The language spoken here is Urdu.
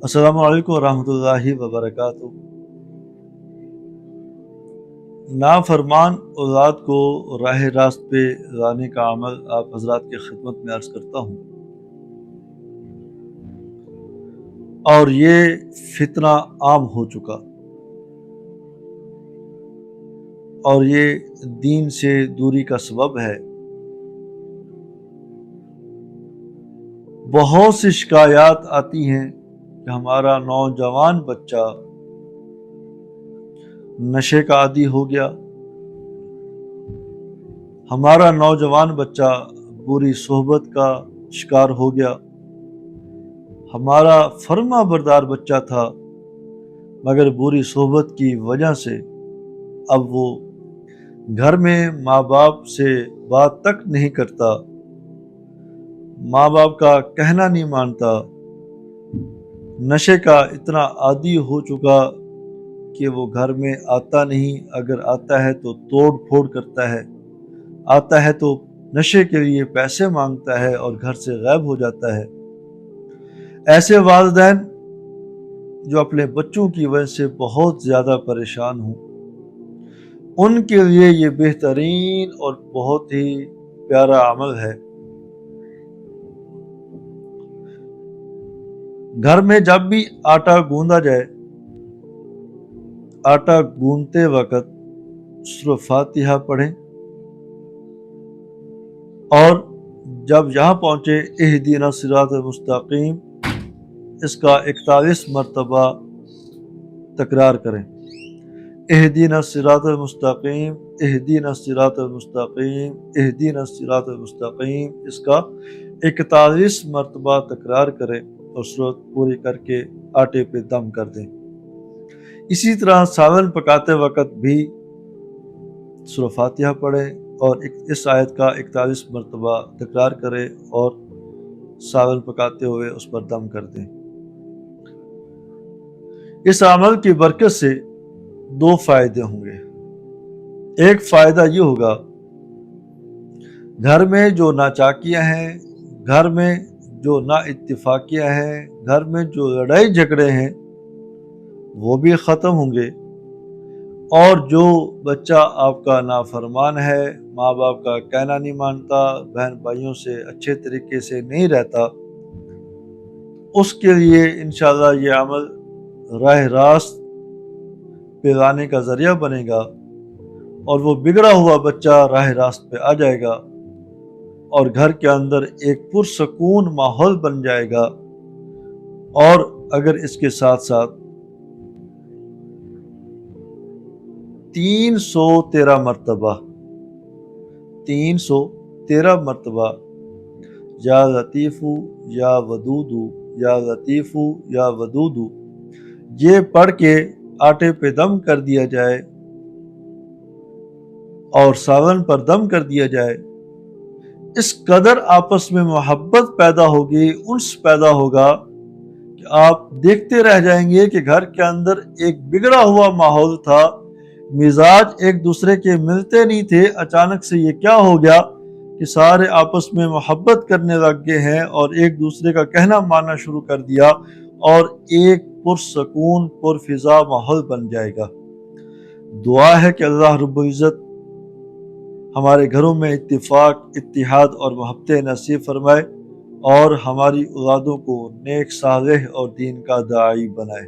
السلام علیکم ورحمۃ اللہ وبرکاتہ۔ نافرمان اولاد کو راہ راست پہ لانے کا عمل آپ حضرات کی خدمت میں عرض کرتا ہوں، اور یہ فتنہ عام ہو چکا، اور یہ دین سے دوری کا سبب ہے۔ بہت سی شکایات آتی ہیں کہ ہمارا نوجوان بچہ نشے کا عادی ہو گیا، ہمارا نوجوان بچہ بری صحبت کا شکار ہو گیا، ہمارا فرما بردار بچہ تھا مگر بری صحبت کی وجہ سے اب وہ گھر میں ماں باپ سے بات تک نہیں کرتا، ماں باپ کا کہنا نہیں مانتا، نشے کا اتنا عادی ہو چکا کہ وہ گھر میں آتا نہیں، اگر آتا ہے تو توڑ پھوڑ کرتا ہے، آتا ہے تو نشے کے لیے پیسے مانگتا ہے اور گھر سے غائب ہو جاتا ہے۔ ایسے والدین جو اپنے بچوں کی وجہ سے بہت زیادہ پریشان ہوں، ان کے لیے یہ بہترین اور بہت ہی پیارا عمل ہے۔ گھر میں جب بھی آٹا گوندا جائے، آٹا گوندتے وقت سورہ فاتحہ پڑھیں، اور جب یہاں پہنچے اہدینا الصراط المستقیم، اس کا 41 مرتبہ تکرار کریں۔ اہدینا الصراط المستقیم، اہدینا الصراط المستقیم، اہدینا الصراط المستقیم، اس کا 41 مرتبہ تکرار کریں اور سورت پوری کر کے آٹے پہ دم کر دیں۔ اسی طرح سالن پکاتے وقت بھی سورہ فاتحہ پڑھیں اور اس آیت کا 41 مرتبہ تکرار کریں اور سالن پکاتے ہوئے اس پر دم کر دیں۔ اس عمل کی برکت سے 2 فائدے ہوں گے۔ ایک فائدہ یہ ہوگا، گھر میں جو ناچاکیاں ہیں، گھر میں جو نا اتفاقیاں ہیں، گھر میں جو لڑائی جھگڑے ہیں، وہ بھی ختم ہوں گے، اور جو بچہ آپ کا نافرمان ہے، ماں باپ کا کہنا نہیں مانتا، بہن بھائیوں سے اچھے طریقے سے نہیں رہتا، اس کے لیے انشاءاللہ یہ عمل راہ راست پہ لانے کا ذریعہ بنے گا، اور وہ بگڑا ہوا بچہ راہ راست پہ آ جائے گا، اور گھر کے اندر ایک پرسکون ماحول بن جائے گا۔ اور اگر اس کے ساتھ ساتھ 313 مرتبہ یا لطیفو یا ودودو یا لطیفو یا ودودو یہ پڑھ کے آٹے پہ دم کر دیا جائے اور سالن پر دم کر دیا جائے، اس قدر آپس میں محبت پیدا ہوگی، انس پیدا ہوگا کہ آپ دیکھتے رہ جائیں گے کہ گھر کے اندر ایک بگڑا ہوا ماحول تھا، مزاج ایک دوسرے کے ملتے نہیں تھے، اچانک سے یہ کیا ہو گیا کہ سارے آپس میں محبت کرنے لگ گئے ہیں اور ایک دوسرے کا کہنا ماننا شروع کر دیا، اور ایک پرسکون پرفضا ماحول بن جائے گا۔ دعا ہے کہ اللہ رب العزت ہمارے گھروں میں اتفاق، اتحاد اور محبتیں نصیب فرمائے، اور ہماری اولادوں کو نیک صالح اور دین کا داعی بنائے۔